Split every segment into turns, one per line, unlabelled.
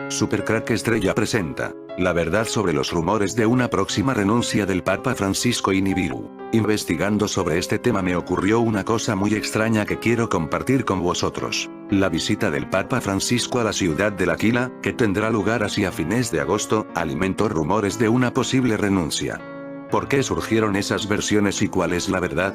Supercrack Estrella presenta la verdad sobre los rumores de una próxima renuncia del Papa Francisco y Nibiru. Investigando sobre este tema me ocurrió una cosa muy extraña que quiero compartir con vosotros. La visita del Papa Francisco a la ciudad de L'Aquila, que tendrá lugar hacia fines de agosto, alimentó rumores de una posible renuncia. ¿Por qué surgieron esas versiones y cuál es la verdad?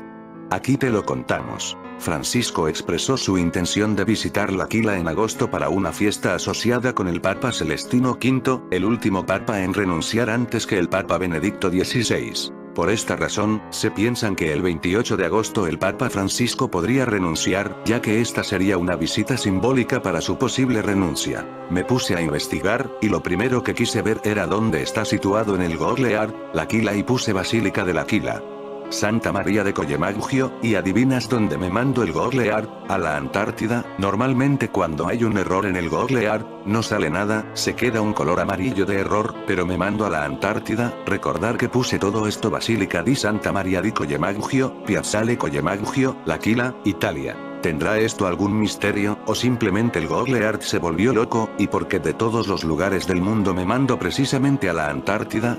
Aquí te lo contamos. Francisco expresó su intención de visitar L'Aquila en agosto para una fiesta asociada con el Papa Celestino V, el último papa en renunciar antes que el Papa Benedicto XVI. Por esta razón, se piensan que el 28 de agosto el Papa Francisco podría renunciar, ya que esta sería una visita simbólica para su posible renuncia. Me puse a investigar, y lo primero que quise ver era dónde está situado en el Google Earth, L'Aquila, y puse Basílica de L'Aquila, Santa María de Collemaggio, y adivinas dónde me mando el Google Earth, a la Antártida. Normalmente cuando hay un error en el Google Earth, no sale nada, se queda un color amarillo de error, pero me mando a la Antártida. Recordar que puse todo esto: Basílica di Santa María di Collemaggio, Piazzale Collemaggio, L'Aquila, Italia. ¿Tendrá esto algún misterio, o simplemente el Google Earth se volvió loco, y porque de todos los lugares del mundo me mando precisamente a la Antártida?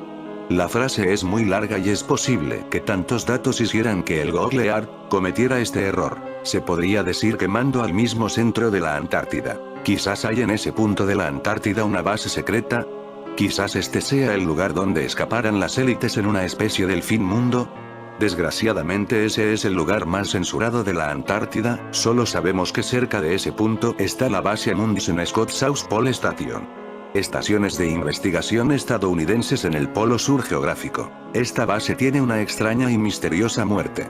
La frase es muy larga y es posible que tantos datos hicieran que el Google Earth cometiera este error. Se podría decir que mando al mismo centro de la Antártida. Quizás hay en ese punto de la Antártida una base secreta. Quizás este sea el lugar donde escaparan las élites en una especie del fin mundo. Desgraciadamente ese es el lugar más censurado de la Antártida. Solo sabemos que cerca de ese punto está la base Amundsen Scott South Pole Station. Estaciones de investigación estadounidenses en el polo sur geográfico. Esta base tiene una extraña y misteriosa muerte,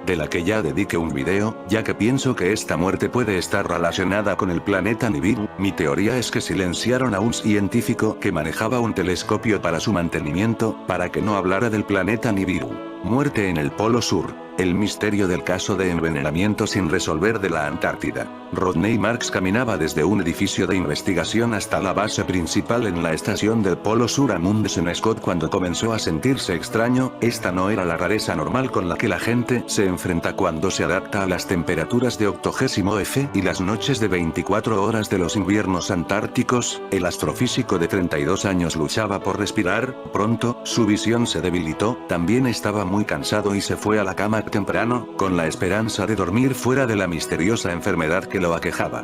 de la que ya dediqué un video, ya que pienso que esta muerte puede estar relacionada con el planeta Nibiru. Mi teoría es que silenciaron a un científico que manejaba un telescopio para su mantenimiento, para que no hablara del planeta Nibiru. Muerte en el polo sur. El misterio del caso de envenenamiento sin resolver de la Antártida. Rodney Marks caminaba desde un edificio de investigación hasta la base principal en la estación del Polo Sur Amundsen Scott cuando comenzó a sentirse extraño. Esta no era la rareza normal con la que la gente se enfrenta cuando se adapta a las temperaturas de 80 F y las noches de 24 horas de los inviernos antárticos. El astrofísico de 32 años luchaba por respirar. Pronto, su visión se debilitó, también estaba muy cansado y se fue a la cama temprano, con la esperanza de dormir fuera de la misteriosa enfermedad que lo aquejaba.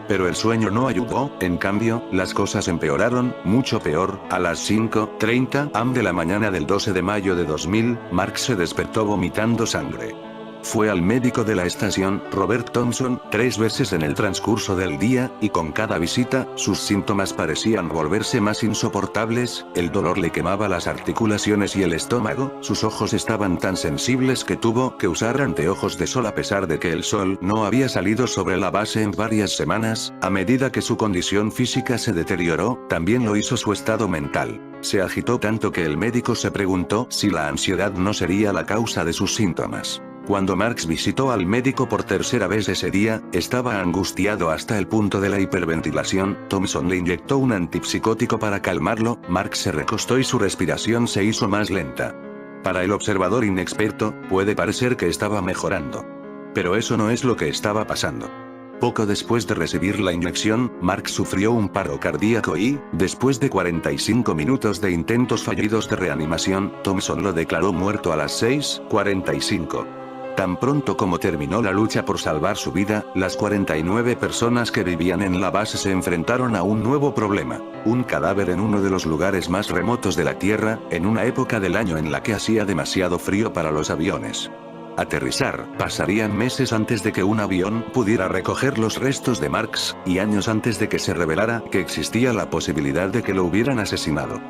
Pero el sueño no ayudó. En cambio, las cosas empeoraron, mucho peor. A las 5:30 am de la mañana del 12 de mayo de 2000, Mark se despertó vomitando sangre. Fue al médico de la estación, Robert Thompson, 3 veces en el transcurso del día, y con cada visita, sus síntomas parecían volverse más insoportables. El dolor le quemaba las articulaciones y el estómago, sus ojos estaban tan sensibles que tuvo que usar anteojos de sol a pesar de que el sol no había salido sobre la base en varias semanas. A medida que su condición física se deterioró, también lo hizo su estado mental. Se agitó tanto que el médico se preguntó si la ansiedad no sería la causa de sus síntomas. Cuando Marks visitó al médico por tercera vez ese día, estaba angustiado hasta el punto de la hiperventilación. Thompson le inyectó un antipsicótico para calmarlo. Marks se recostó y su respiración se hizo más lenta. Para el observador inexperto, puede parecer que estaba mejorando. Pero eso no es lo que estaba pasando. Poco después de recibir la inyección, Marks sufrió un paro cardíaco y, después de 45 minutos de intentos fallidos de reanimación, Thompson lo declaró muerto a las 6:45. Tan pronto como terminó la lucha por salvar su vida, las 49 personas que vivían en la base se enfrentaron a un nuevo problema. Un cadáver en uno de los lugares más remotos de la Tierra, en una época del año en la que hacía demasiado frío para los aviones aterrizar. Pasarían meses antes de que un avión pudiera recoger los restos de Marks, y años antes de que se revelara que existía la posibilidad de que lo hubieran asesinado.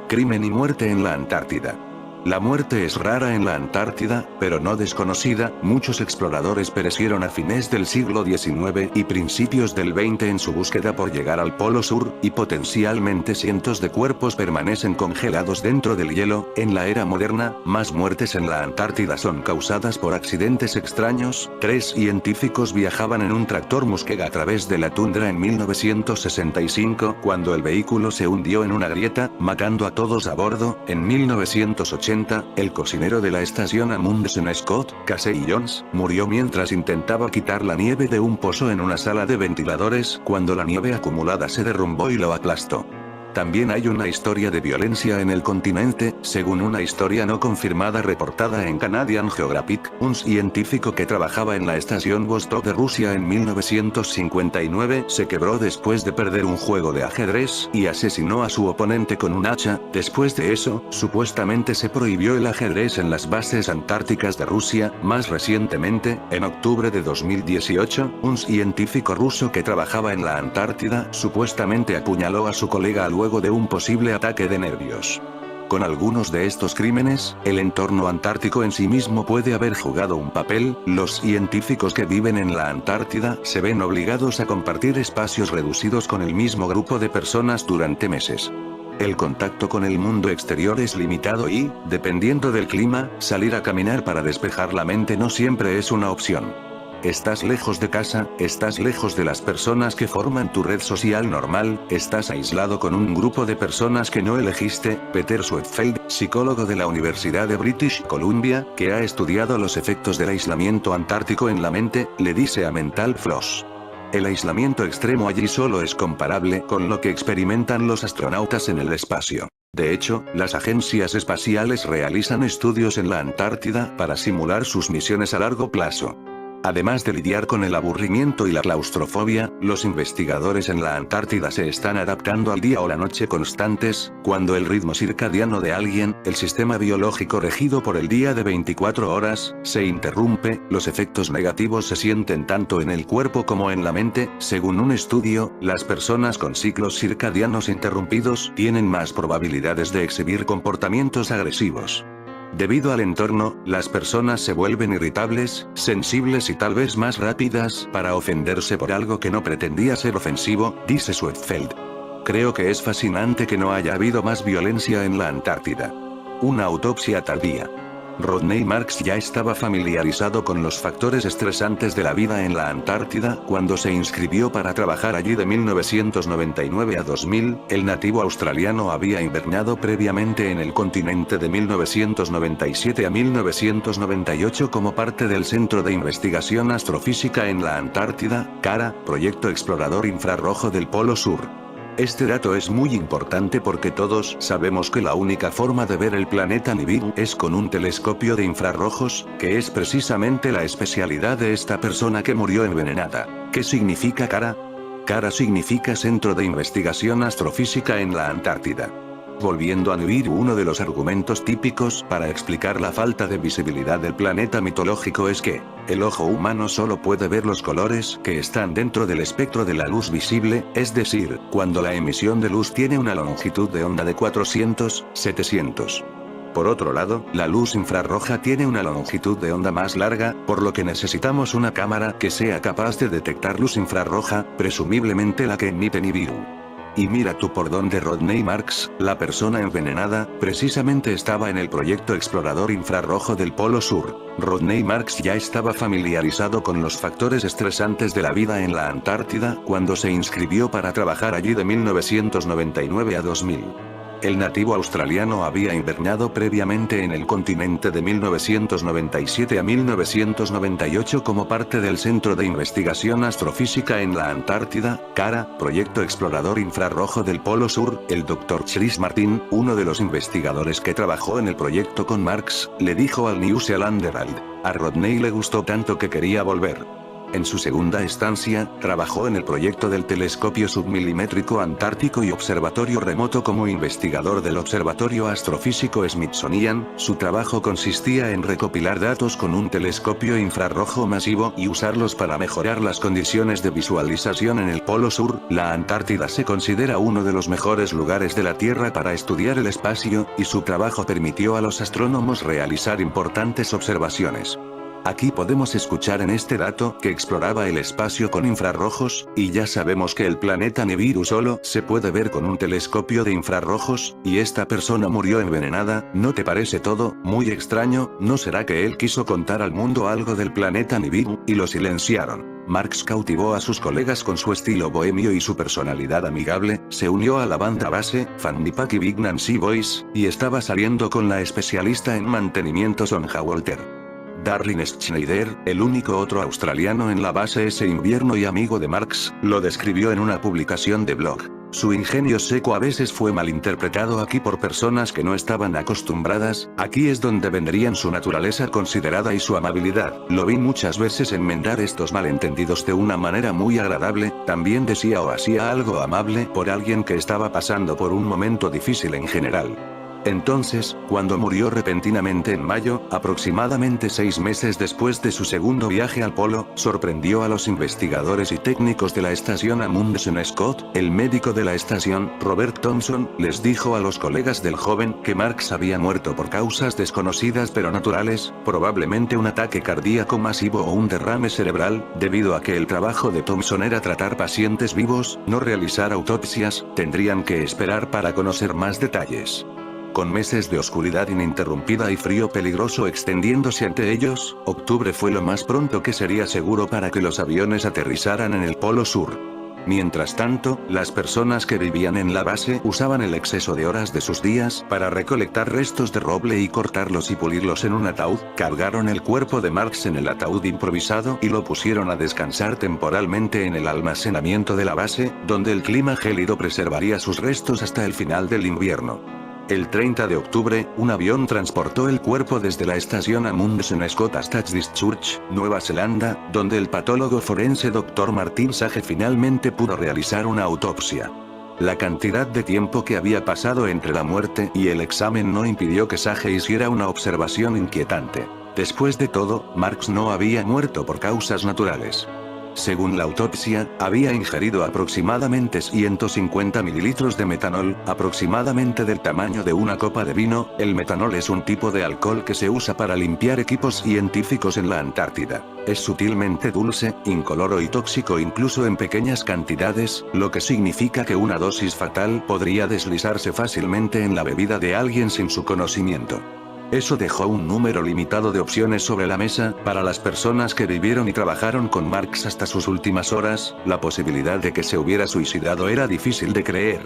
Crimen y muerte en la Antártida. La muerte es rara en la Antártida, pero no desconocida. Muchos exploradores perecieron a fines del siglo XIX y principios del XX en su búsqueda por llegar al Polo Sur, y potencialmente cientos de cuerpos permanecen congelados dentro del hielo. En la era moderna, más muertes en la Antártida son causadas por accidentes extraños. 3 científicos viajaban en un tractor Muskeg a través de la tundra en 1965, cuando el vehículo se hundió en una grieta, matando a todos a bordo. En 1980, el cocinero de la estación Amundsen Scott, Casey Jones, murió mientras intentaba quitar la nieve de un pozo en una sala de ventiladores, cuando la nieve acumulada se derrumbó y lo aplastó. También hay una historia de violencia en el continente, según una historia no confirmada reportada en Canadian Geographic, un científico que trabajaba en la estación Vostok de Rusia en 1959 se quebró después de perder un juego de ajedrez y asesinó a su oponente con un hacha. Después de eso, supuestamente se prohibió el ajedrez en las bases antárticas de Rusia. Más recientemente, en octubre de 2018, un científico ruso que trabajaba en la Antártida supuestamente apuñaló a su colega luego de un posible ataque de nervios. Con algunos de estos crímenes, el entorno antártico en sí mismo puede haber jugado un papel. Los científicos que viven en la Antártida se ven obligados a compartir espacios reducidos con el mismo grupo de personas durante meses. El contacto con el mundo exterior es limitado y, dependiendo del clima, salir a caminar para despejar la mente no siempre es una opción. Estás lejos de casa, estás lejos de las personas que forman tu red social normal, estás aislado con un grupo de personas que no elegiste. Peter Swedfeld, psicólogo de la Universidad de British Columbia, que ha estudiado los efectos del aislamiento antártico en la mente, le dice a Mental Floss: el aislamiento extremo allí solo es comparable con lo que experimentan los astronautas en el espacio. De hecho, las agencias espaciales realizan estudios en la Antártida para simular sus misiones a largo plazo. Además de lidiar con el aburrimiento y la claustrofobia, los investigadores en la Antártida se están adaptando al día o la noche constantes. Cuando el ritmo circadiano de alguien, el sistema biológico regido por el día de 24 horas, se interrumpe, los efectos negativos se sienten tanto en el cuerpo como en la mente. Según un estudio, las personas con ciclos circadianos interrumpidos tienen más probabilidades de exhibir comportamientos agresivos. Debido al entorno, las personas se vuelven irritables, sensibles y tal vez más rápidas para ofenderse por algo que no pretendía ser ofensivo, dice Swedfeld. Creo que es fascinante que no haya habido más violencia en la Antártida. Una autopsia tardía. Rodney Marks ya estaba familiarizado con los factores estresantes de la vida en la Antártida cuando se inscribió para trabajar allí de 1999 a 2000. El nativo australiano había invernado previamente en el continente de 1997 a 1998 como parte del Centro de Investigación Astrofísica en la Antártida, CARA, Proyecto Explorador Infrarrojo del Polo Sur. Este dato es muy importante porque todos sabemos que la única forma de ver el planeta Nibiru es con un telescopio de infrarrojos, que es precisamente la especialidad de esta persona que murió envenenada. ¿Qué significa CARA? CARA significa Centro de Investigación Astrofísica en la Antártida. Volviendo a Nibiru, uno de los argumentos típicos para explicar la falta de visibilidad del planeta mitológico es que el ojo humano solo puede ver los colores que están dentro del espectro de la luz visible, es decir, cuando la emisión de luz tiene una longitud de onda de 400-700. Por otro lado, la luz infrarroja tiene una longitud de onda más larga, por lo que necesitamos una cámara que sea capaz de detectar luz infrarroja, presumiblemente la que emite Nibiru. Y mira tú por dónde Rodney Marks, la persona envenenada, precisamente estaba en el proyecto explorador infrarrojo del Polo Sur. Rodney Marks ya estaba familiarizado con los factores estresantes de la vida en la Antártida cuando se inscribió para trabajar allí de 1999 a 2000. El nativo australiano había invernado previamente en el continente de 1997 a 1998 como parte del Centro de Investigación Astrofísica en la Antártida, CARA, Proyecto Explorador Infrarrojo del Polo Sur. El Dr. Chris Martin, uno de los investigadores que trabajó en el proyecto con Marks, le dijo al New Zealand Herald: a Rodney le gustó tanto que quería volver. En su segunda estancia, trabajó en el proyecto del Telescopio Submilimétrico Antártico y Observatorio Remoto como investigador del Observatorio Astrofísico Smithsonian. Su trabajo consistía en recopilar datos con un telescopio infrarrojo masivo y usarlos para mejorar las condiciones de visualización en el Polo Sur. La Antártida se considera uno de los mejores lugares de la Tierra para estudiar el espacio, y su trabajo permitió a los astrónomos realizar importantes observaciones. Aquí podemos escuchar en este dato que exploraba el espacio con infrarrojos, y ya sabemos que el planeta Nibiru solo se puede ver con un telescopio de infrarrojos, y esta persona murió envenenada. ¿No te parece todo muy extraño? ¿No será que él quiso contar al mundo algo del planeta Nibiru, y lo silenciaron? Marks cautivó a sus colegas con su estilo bohemio y su personalidad amigable, se unió a la banda base, Fanny Pack y Big Nancy Boys, y estaba saliendo con la especialista en mantenimiento Sonja Walter. Darling Schneider, el único otro australiano en la base ese invierno y amigo de Marx, lo describió en una publicación de blog. Su ingenio seco a veces fue malinterpretado aquí por personas que no estaban acostumbradas, aquí es donde vendrían su naturaleza considerada y su amabilidad. Lo vi muchas veces enmendar estos malentendidos de una manera muy agradable, también decía o hacía algo amable por alguien que estaba pasando por un momento difícil en general. Entonces, cuando murió repentinamente en mayo, aproximadamente 6 meses después de su segundo viaje al polo, sorprendió a los investigadores y técnicos de la estación Amundsen Scott. El médico de la estación, Robert Thompson, les dijo a los colegas del joven que Marx había muerto por causas desconocidas pero naturales, probablemente un ataque cardíaco masivo o un derrame cerebral, debido a que el trabajo de Thompson era tratar pacientes vivos, no realizar autopsias, tendrían que esperar para conocer más detalles. Con meses de oscuridad ininterrumpida y frío peligroso extendiéndose ante ellos, octubre fue lo más pronto que sería seguro para que los aviones aterrizaran en el Polo Sur. Mientras tanto, las personas que vivían en la base usaban el exceso de horas de sus días para recolectar restos de roble y cortarlos y pulirlos en un ataúd, cargaron el cuerpo de Marx en el ataúd improvisado y lo pusieron a descansar temporalmente en el almacenamiento de la base, donde el clima gélido preservaría sus restos hasta el final del invierno. El 30 de octubre, un avión transportó el cuerpo desde la estación Amundsen Scott hasta Christchurch, Nueva Zelanda, donde el patólogo forense Dr. Martin Sage finalmente pudo realizar una autopsia. La cantidad de tiempo que había pasado entre la muerte y el examen no impidió que Sage hiciera una observación inquietante. Después de todo, Marx no había muerto por causas naturales. Según la autopsia, había ingerido aproximadamente 150 mililitros de metanol, aproximadamente del tamaño de una copa de vino. El metanol es un tipo de alcohol que se usa para limpiar equipos científicos en la Antártida. Es sutilmente dulce, incoloro y tóxico incluso en pequeñas cantidades, lo que significa que una dosis fatal podría deslizarse fácilmente en la bebida de alguien sin su conocimiento. Eso dejó un número limitado de opciones sobre la mesa, para las personas que vivieron y trabajaron con Marx hasta sus últimas horas. La posibilidad de que se hubiera suicidado era difícil de creer.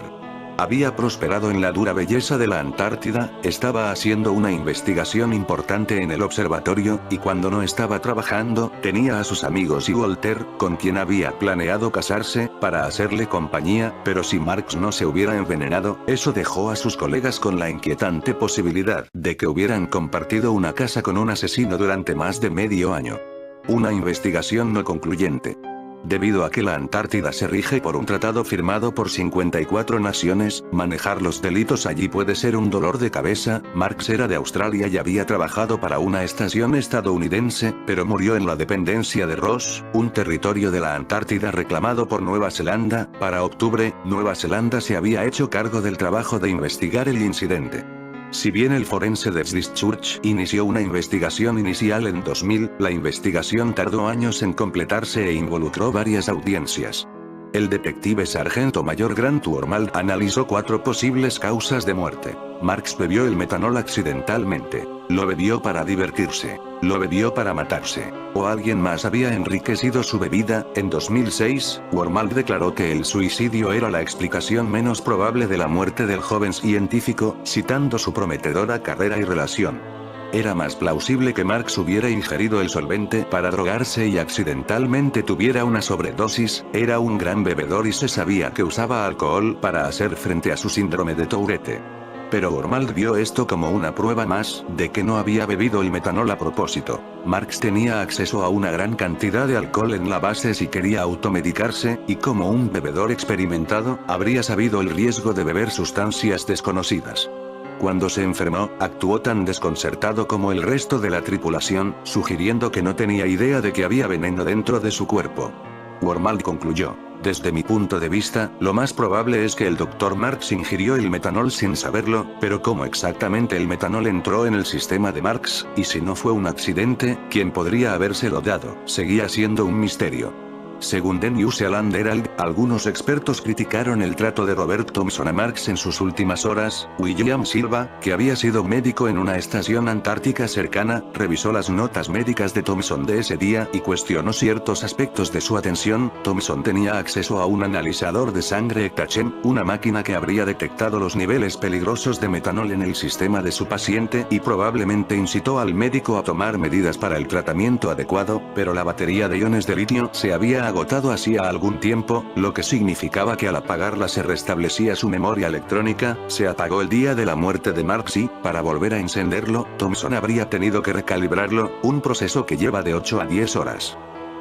Había prosperado en la dura belleza de la Antártida, estaba haciendo una investigación importante en el observatorio, y cuando no estaba trabajando, tenía a sus amigos y Walter, con quien había planeado casarse, para hacerle compañía, pero si Marx no se hubiera envenenado, eso dejó a sus colegas con la inquietante posibilidad de que hubieran compartido una casa con un asesino durante más de medio año. Una investigación no concluyente. Debido a que la Antártida se rige por un tratado firmado por 54 naciones, manejar los delitos allí puede ser un dolor de cabeza. Marx era de Australia y había trabajado para una estación estadounidense, pero murió en la dependencia de Ross, un territorio de la Antártida reclamado por Nueva Zelanda. Para octubre, Nueva Zelanda se había hecho cargo del trabajo de investigar el incidente. Si bien el forense de Christchurch inició una investigación inicial en 2000, la investigación tardó años en completarse e involucró varias audiencias. El detective sargento mayor Grant Wormald analizó 4 posibles causas de muerte. Marx bebió el metanol accidentalmente. Lo bebió para divertirse. Lo bebió para matarse. O alguien más había enriquecido su bebida. En 2006, Wormald declaró que el suicidio era la explicación menos probable de la muerte del joven científico, citando su prometedora carrera y relación. Era más plausible que Marx hubiera ingerido el solvente para drogarse y accidentalmente tuviera una sobredosis. Era un gran bebedor y se sabía que usaba alcohol para hacer frente a su síndrome de Tourette. Pero Wormald vio esto como una prueba más de que no había bebido el metanol a propósito. Marx tenía acceso a una gran cantidad de alcohol en la base si quería automedicarse, y como un bebedor experimentado, habría sabido el riesgo de beber sustancias desconocidas. Cuando se enfermó, actuó tan desconcertado como el resto de la tripulación, sugiriendo que no tenía idea de que había veneno dentro de su cuerpo. Wormald concluyó: desde mi punto de vista, lo más probable es que el Dr. Marx ingirió el metanol sin saberlo, pero cómo exactamente el metanol entró en el sistema de Marx, y si no fue un accidente, ¿quién podría habérselo dado? Seguía siendo un misterio. Según The New Zealand Herald, algunos expertos criticaron el trato de Robert Thomson a Marx en sus últimas horas. William Silva, que había sido médico en una estación antártica cercana, revisó las notas médicas de Thomson de ese día y cuestionó ciertos aspectos de su atención. Thomson tenía acceso a un analizador de sangre Ektachem, una máquina que habría detectado los niveles peligrosos de metanol en el sistema de su paciente y probablemente incitó al médico a tomar medidas para el tratamiento adecuado, pero la batería de iones de litio se había agotado hacía algún tiempo, lo que significaba que al apagarla se restablecía su memoria electrónica. Se apagó el día de la muerte de Marx y, para volver a encenderlo, Thomson habría tenido que recalibrarlo, un proceso que lleva de 8 a 10 horas.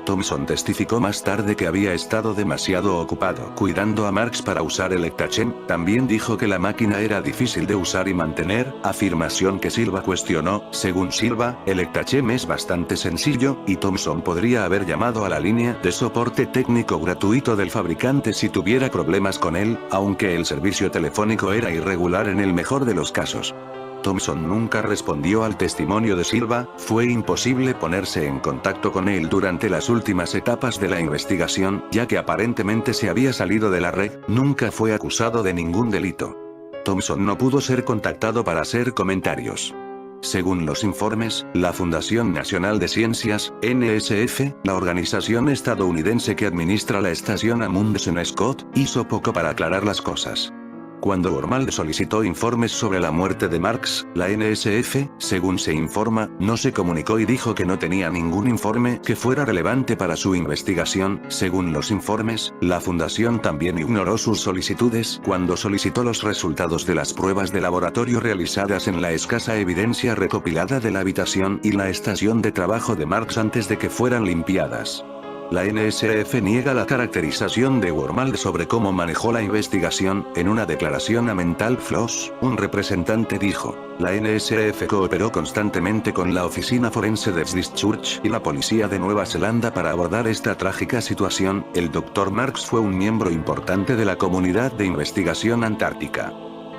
Thomson testificó más tarde que había estado demasiado ocupado cuidando a Marx para usar el Ektachem. También dijo que la máquina era difícil de usar y mantener, afirmación que Silva cuestionó. Según Silva, el Ektachem es bastante sencillo, y Thomson podría haber llamado a la línea de soporte técnico gratuito del fabricante si tuviera problemas con él, aunque el servicio telefónico era irregular en el mejor de los casos. Thomson nunca respondió al testimonio de Silva, fue imposible ponerse en contacto con él durante las últimas etapas de la investigación, ya que aparentemente se había salido de la red, nunca fue acusado de ningún delito. Thomson no pudo ser contactado para hacer comentarios. Según los informes, la Fundación Nacional de Ciencias, NSF, la organización estadounidense que administra la estación Amundsen Scott, hizo poco para aclarar las cosas. Cuando Wormald solicitó informes sobre la muerte de Marx, la NSF, según se informa, no se comunicó y dijo que no tenía ningún informe que fuera relevante para su investigación. Según los informes, la fundación también ignoró sus solicitudes cuando solicitó los resultados de las pruebas de laboratorio realizadas en la escasa evidencia recopilada de la habitación y la estación de trabajo de Marx antes de que fueran limpiadas. La NSF niega la caracterización de Wormald sobre cómo manejó la investigación. En una declaración a Mental Floss, un representante dijo: la NSF cooperó constantemente con la Oficina Forense de Christchurch y la Policía de Nueva Zelanda para abordar esta trágica situación. El Dr. Marx fue un miembro importante de la comunidad de investigación antártica.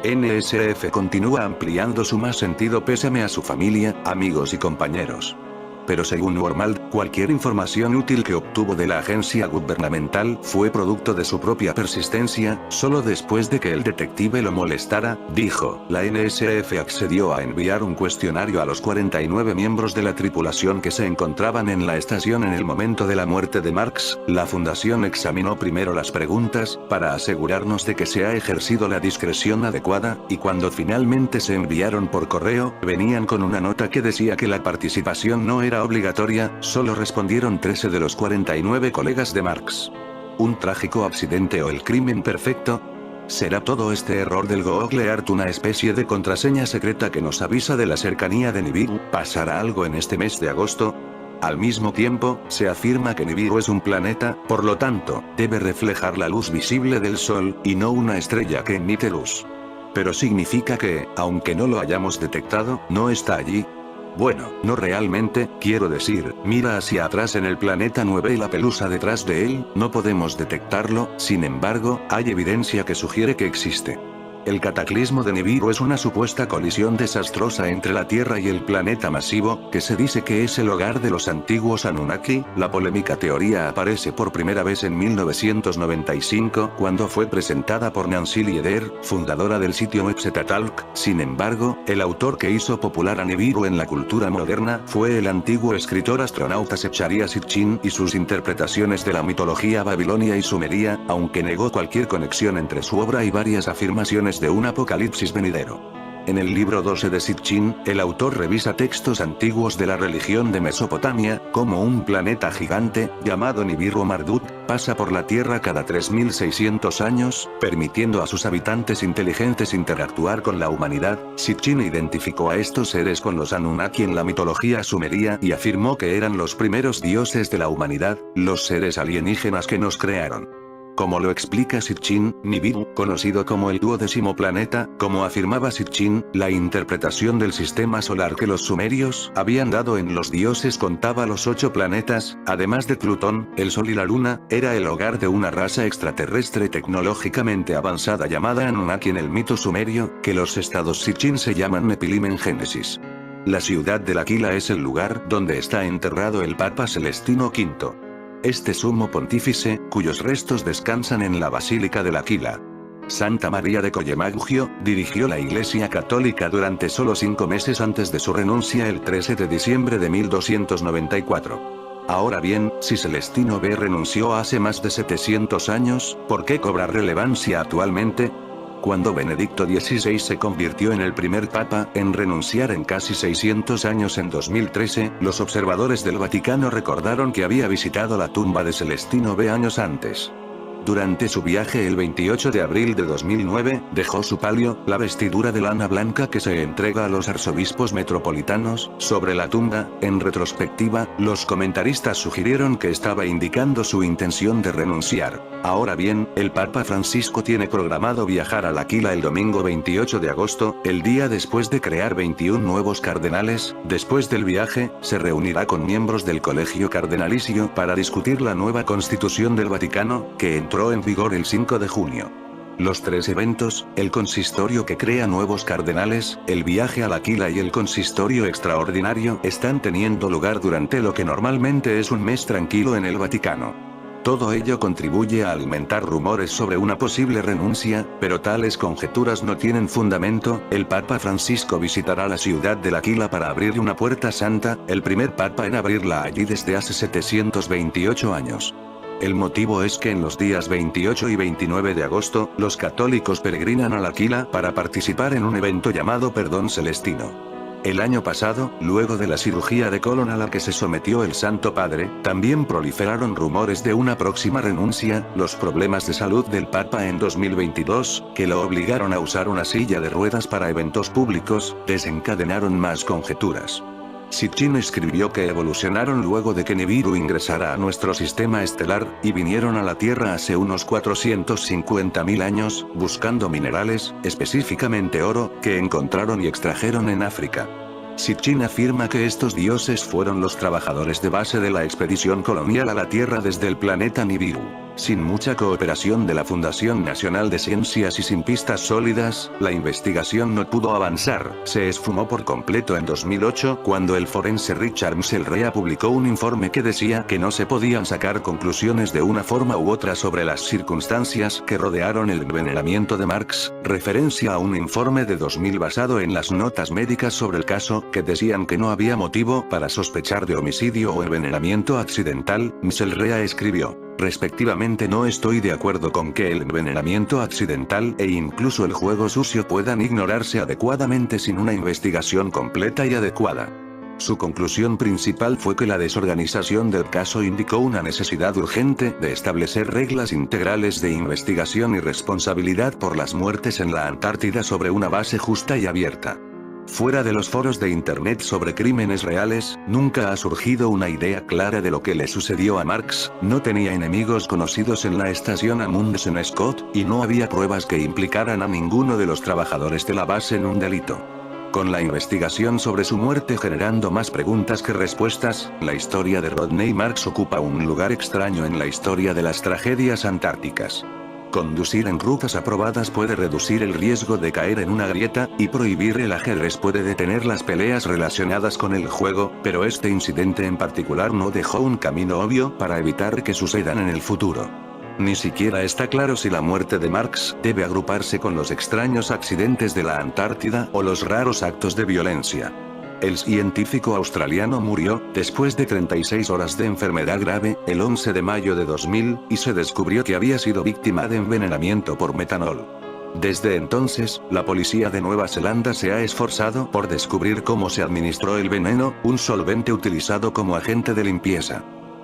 NSF continúa ampliando su más sentido pésame a su familia, amigos y compañeros. Pero según Wormald, cualquier información útil que obtuvo de la agencia gubernamental fue producto de su propia persistencia. Solo después de que el detective lo molestara, dijo, la NSF accedió a enviar un cuestionario a los 49 miembros de la tripulación que se encontraban en la estación en el momento de la muerte de Marx. La fundación examinó primero las preguntas, para asegurarnos de que se ha ejercido la discreción adecuada, y cuando finalmente se enviaron por correo, venían con una nota que decía que la participación no era obligatoria. Solo respondieron 13 de los 49 colegas de Marx. ¿Un trágico accidente o el crimen perfecto? ¿Será todo este error del Google Earth una especie de contraseña secreta que nos avisa de la cercanía de Nibiru? ¿Pasará algo en este mes de agosto? Al mismo tiempo, se afirma que Nibiru es un planeta, por lo tanto, debe reflejar la luz visible del Sol, y no una estrella que emite luz. Pero significa que, aunque no lo hayamos detectado, no está allí. Bueno, no realmente, quiero decir, mira hacia atrás en el planeta 9 y la pelusa detrás de él, no podemos detectarlo. Sin embargo, hay evidencia que sugiere que existe. El cataclismo de Nibiru es una supuesta colisión desastrosa entre la Tierra y el planeta masivo, que se dice que es el hogar de los antiguos Anunnaki. La polémica teoría aparece por primera vez en 1995, cuando fue presentada por Nancy Lieder, fundadora del sitio Exetatalk. Sin embargo, el autor que hizo popular a Nibiru en la cultura moderna fue el antiguo escritor astronauta Zecharia Sitchin y sus interpretaciones de la mitología babilonia y sumeria, aunque negó cualquier conexión entre su obra y varias afirmaciones de un apocalipsis venidero. En el libro 12 de Sitchin, el autor revisa textos antiguos de la religión de Mesopotamia, como un planeta gigante, llamado Nibiru Marduk, pasa por la Tierra cada 3600 años, permitiendo a sus habitantes inteligentes interactuar con la humanidad. Sitchin identificó a estos seres con los Anunnaki en la mitología sumeria y afirmó que eran los primeros dioses de la humanidad, los seres alienígenas que nos crearon. Como lo explica Sitchin, Nibiru, conocido como el 12º planeta, como afirmaba Sitchin, la interpretación del sistema solar que los sumerios habían dado en los dioses contaba los 8 planetas, además de Plutón, el Sol y la Luna, era el hogar de una raza extraterrestre tecnológicamente avanzada llamada Anunnaki en el mito sumerio, que los estados Sitchin se llaman Nepilim en Génesis. La ciudad de L'Aquila es el lugar donde está enterrado el Papa Celestino V. Este sumo pontífice, cuyos restos descansan en la Basílica de l'Aquila Santa María de Collemaggio, dirigió la Iglesia Católica durante solo 5 meses antes de su renuncia el 13 de diciembre de 1294. Ahora bien, si Celestino V renunció hace más de 700 años, ¿por qué cobra relevancia actualmente? Cuando Benedicto XVI se convirtió en el primer papa en renunciar en casi 600 años en 2013, los observadores del Vaticano recordaron que había visitado la tumba de Celestino V años antes. Durante su viaje el 28 de abril de 2009, dejó su palio, la vestidura de lana blanca que se entrega a los arzobispos metropolitanos, sobre la tumba. En retrospectiva, los comentaristas sugirieron que estaba indicando su intención de renunciar. Ahora bien, el Papa Francisco tiene programado viajar a l'Aquila el domingo 28 de agosto, el día después de crear 21 nuevos cardenales. Después del viaje, se reunirá con miembros del Colegio Cardenalicio para discutir la nueva constitución del Vaticano, que entró en vigor el 5 de junio. Los 3 eventos, el consistorio que crea nuevos cardenales, el viaje a l'Aquila y el consistorio extraordinario, están teniendo lugar durante lo que normalmente es un mes tranquilo en el Vaticano. Todo ello contribuye a alimentar rumores sobre una posible renuncia, pero tales conjeturas no tienen fundamento. El Papa Francisco visitará la ciudad de l'Aquila para abrir una puerta santa, el primer papa en abrirla allí desde hace 728 años. El motivo es que en los días 28 y 29 de agosto, los católicos peregrinan a l'Aquila para participar en un evento llamado Perdón Celestino. El año pasado, luego de la cirugía de colon a la que se sometió el Santo Padre, también proliferaron rumores de una próxima renuncia. Los problemas de salud del Papa en 2022, que lo obligaron a usar una silla de ruedas para eventos públicos, desencadenaron más conjeturas. Sitchin escribió que evolucionaron luego de que Nibiru ingresara a nuestro sistema estelar, y vinieron a la Tierra hace unos 450.000 años, buscando minerales, específicamente oro, que encontraron y extrajeron en África. Sitchin afirma que estos dioses fueron los trabajadores de base de la expedición colonial a la Tierra desde el planeta Nibiru. Sin mucha cooperación de la Fundación Nacional de Ciencias y sin pistas sólidas, la investigación no pudo avanzar. Se esfumó por completo en 2008 cuando el forense Richard Mselrea publicó un informe que decía que no se podían sacar conclusiones de una forma u otra sobre las circunstancias que rodearon el envenenamiento de Marx, referencia a un informe de 2000 basado en las notas médicas sobre el caso, que decían que no había motivo para sospechar de homicidio o envenenamiento accidental. Mselrea escribió: respectivamente, no estoy de acuerdo con que el envenenamiento accidental e incluso el juego sucio puedan ignorarse adecuadamente sin una investigación completa y adecuada. Su conclusión principal fue que la desorganización del caso indicó una necesidad urgente de establecer reglas integrales de investigación y responsabilidad por las muertes en la Antártida sobre una base justa y abierta. Fuera de los foros de internet sobre crímenes reales, nunca ha surgido una idea clara de lo que le sucedió a Marx. No tenía enemigos conocidos en la estación Amundsen Scott, y no había pruebas que implicaran a ninguno de los trabajadores de la base en un delito. Con la investigación sobre su muerte generando más preguntas que respuestas, la historia de Rodney Marx ocupa un lugar extraño en la historia de las tragedias antárticas. Conducir en rutas aprobadas puede reducir el riesgo de caer en una grieta, y prohibir el ajedrez puede detener las peleas relacionadas con el juego, pero este incidente en particular no dejó un camino obvio para evitar que sucedan en el futuro. Ni siquiera está claro si la muerte de Marx debe agruparse con los extraños accidentes de la Antártida o los raros actos de violencia. El científico australiano murió, después de 36 horas de enfermedad grave, el 11 de mayo de 2000, y se descubrió que había sido víctima de envenenamiento por metanol. Desde entonces, la policía de Nueva Zelanda se ha esforzado por descubrir cómo se administró el veneno, un solvente utilizado como agente de limpieza.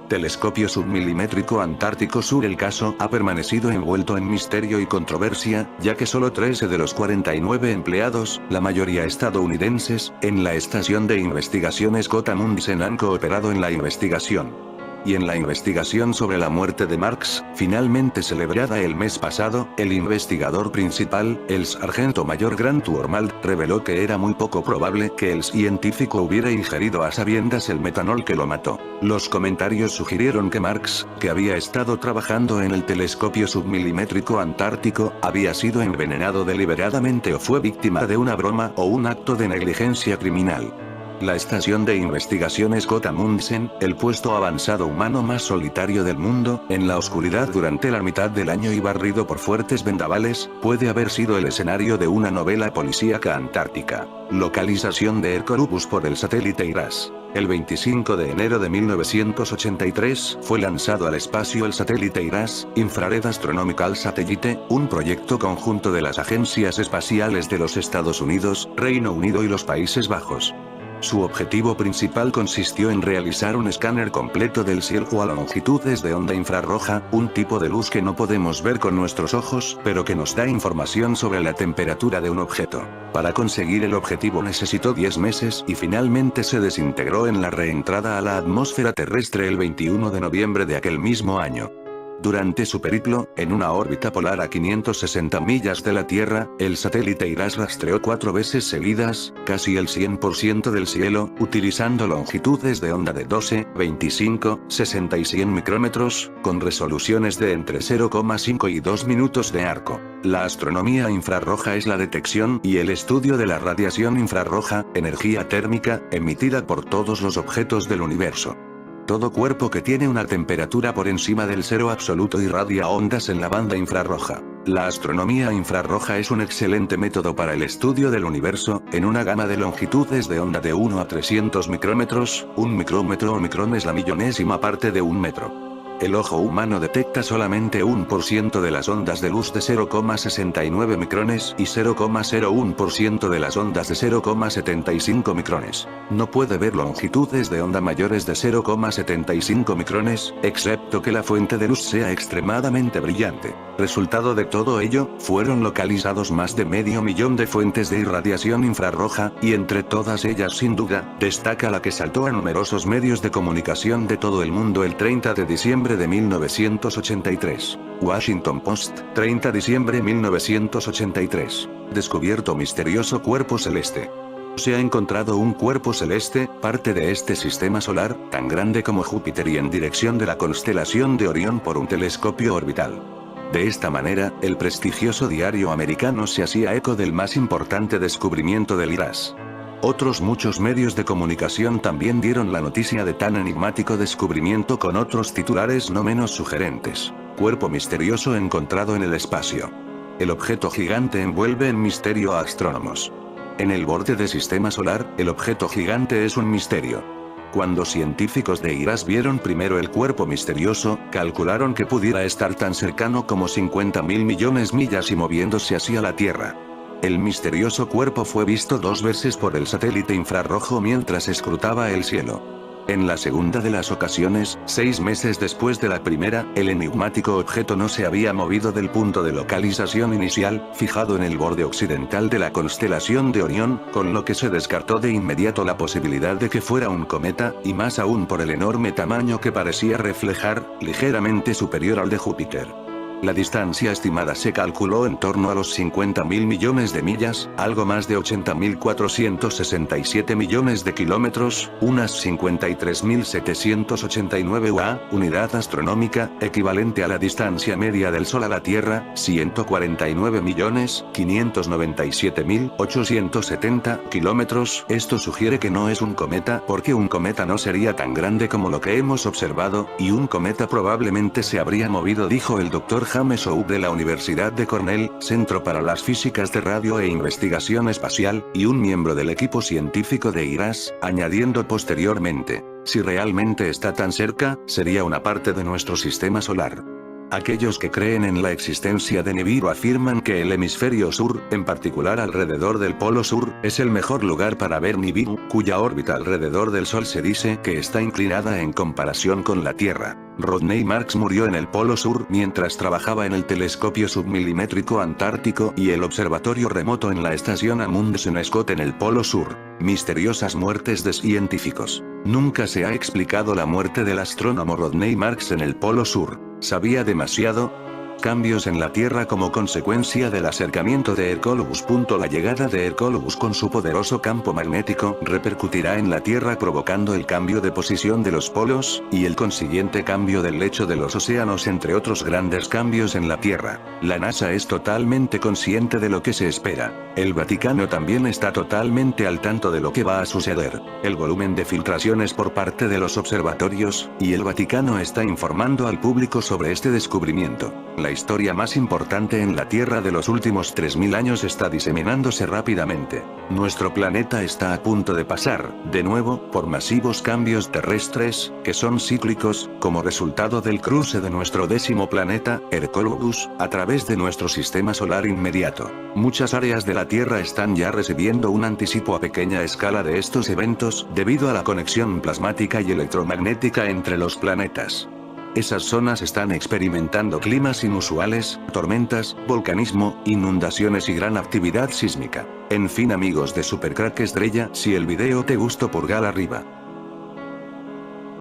Telescopio submilimétrico antártico sur. El caso ha permanecido envuelto en misterio y controversia, ya que solo 13 de los 49 empleados, la mayoría estadounidenses, en la estación de investigación Scott Amundsen han cooperado en la investigación. Y en la investigación sobre la muerte de Marx, finalmente celebrada el mes pasado, el investigador principal, el sargento mayor Grant Wormald, reveló que era muy poco probable que el científico hubiera ingerido a sabiendas el metanol que lo mató. Los comentarios sugirieron que Marx, que había estado trabajando en el telescopio submilimétrico antártico, había sido envenenado deliberadamente o fue víctima de una broma o un acto de negligencia criminal. La estación de investigación Scott Amundsen, el puesto avanzado humano más solitario del mundo, en la oscuridad durante la mitad del año y barrido por fuertes vendavales, puede haber sido el escenario de una novela policíaca antártica. Localización de Hercolubus por el satélite IRAS. El 25 de enero de 1983 fue lanzado al espacio el satélite IRAS, Infrared Astronomical Satellite, un proyecto conjunto de las agencias espaciales de los Estados Unidos, Reino Unido y los Países Bajos. Su objetivo principal consistió en realizar un escáner completo del cielo a longitudes de onda infrarroja, un tipo de luz que no podemos ver con nuestros ojos, pero que nos da información sobre la temperatura de un objeto. Para conseguir el objetivo necesitó 10 meses y finalmente se desintegró en la reentrada a la atmósfera terrestre el 21 de noviembre de aquel mismo año. Durante su periplo, en una órbita polar a 560 millas de la Tierra, el satélite IRAS rastreó 4 veces seguidas, casi el 100% del cielo, utilizando longitudes de onda de 12, 25, 60 y 100 micrómetros, con resoluciones de entre 0,5 y 2 minutos de arco. La astronomía infrarroja es la detección y el estudio de la radiación infrarroja, energía térmica, emitida por todos los objetos del universo. Todo cuerpo que tiene una temperatura por encima del cero absoluto irradia ondas en la banda infrarroja. La astronomía infrarroja es un excelente método para el estudio del universo, en una gama de longitudes de onda de 1 a 300 micrómetros, un micrómetro o micrón es la millonésima parte de un metro. El ojo humano detecta solamente 1% de las ondas de luz de 0,69 micrones y 0,01% de las ondas de 0,75 micrones. No puede ver longitudes de onda mayores de 0,75 micrones, excepto que la fuente de luz sea extremadamente brillante. Resultado de todo ello, fueron localizados más de 500.000 de fuentes de irradiación infrarroja, y entre todas ellas sin duda, destaca la que saltó a numerosos medios de comunicación de todo el mundo el 30 de diciembre de 1983. Washington Post, 30 de diciembre 1983. Descubierto misterioso cuerpo celeste. Se ha encontrado un cuerpo celeste, parte de este sistema solar, tan grande como Júpiter y en dirección de la constelación de Orión por un telescopio orbital. De esta manera, el prestigioso diario americano se hacía eco del más importante descubrimiento del IRAS. Otros muchos medios de comunicación también dieron la noticia de tan enigmático descubrimiento con otros titulares no menos sugerentes. Cuerpo misterioso encontrado en el espacio. El objeto gigante envuelve en misterio a astrónomos. En el borde del sistema solar, el objeto gigante es un misterio. Cuando científicos de IRAS vieron primero el cuerpo misterioso, calcularon que pudiera estar tan cercano como 50.000 millones millas y moviéndose hacia la Tierra. El misterioso cuerpo fue visto 2 veces por el satélite infrarrojo mientras escrutaba el cielo. En la segunda de las ocasiones, 6 meses después de la primera, el enigmático objeto no se había movido del punto de localización inicial, fijado en el borde occidental de la constelación de Orión, con lo que se descartó de inmediato la posibilidad de que fuera un cometa, y más aún por el enorme tamaño que parecía reflejar, ligeramente superior al de Júpiter. La distancia estimada se calculó en torno a los 50.000 millones de millas, algo más de 80.467 millones de kilómetros, unas 53.789 UA, unidad astronómica, equivalente a la distancia media del Sol a la Tierra, 149.597.870 kilómetros. Esto sugiere que no es un cometa, porque un cometa no sería tan grande como lo que hemos observado, y un cometa probablemente se habría movido, dijo el Dr. James Howe de la Universidad de Cornell, Centro para las Físicas de Radio e Investigación Espacial, y un miembro del equipo científico de IRAS, añadiendo posteriormente, si realmente está tan cerca, sería una parte de nuestro sistema solar. Aquellos que creen en la existencia de Nibiru afirman que el hemisferio sur, en particular alrededor del polo sur, es el mejor lugar para ver Nibiru, cuya órbita alrededor del Sol se dice que está inclinada en comparación con la Tierra. Rodney Marks murió en el polo sur mientras trabajaba en el telescopio submilimétrico antártico y el observatorio remoto en la estación Amundsen Scott en el polo sur. Misteriosas muertes de científicos. Nunca se ha explicado la muerte del astrónomo Rodney Marks en el polo sur. ¿Sabía demasiado? cambios en la Tierra como consecuencia del acercamiento de Hercólogos. La llegada de Hercólogos con su poderoso campo magnético repercutirá en la Tierra provocando el cambio de posición de los polos, y el consiguiente cambio del lecho de los océanos, entre otros grandes cambios en la Tierra. La NASA es totalmente consciente de lo que se espera. El Vaticano también está totalmente al tanto de lo que va a suceder. El volumen de filtraciones por parte de los observatorios, y el Vaticano está informando al público sobre este descubrimiento. La historia más importante en la Tierra de los últimos 3000 años está diseminándose rápidamente. Nuestro planeta está a punto de pasar, de nuevo, por masivos cambios terrestres, que son cíclicos, como resultado del cruce de nuestro 10º planeta, Hercólogos, a través de nuestro sistema solar inmediato. Muchas áreas de la Tierra están ya recibiendo un anticipo a pequeña escala de estos eventos, debido a la conexión plasmática y electromagnética entre los planetas. Esas zonas están experimentando climas inusuales, tormentas, volcanismo, inundaciones y gran actividad sísmica. En fin, amigos de Supercrack Estrella, si el video te gustó, pulgar arriba.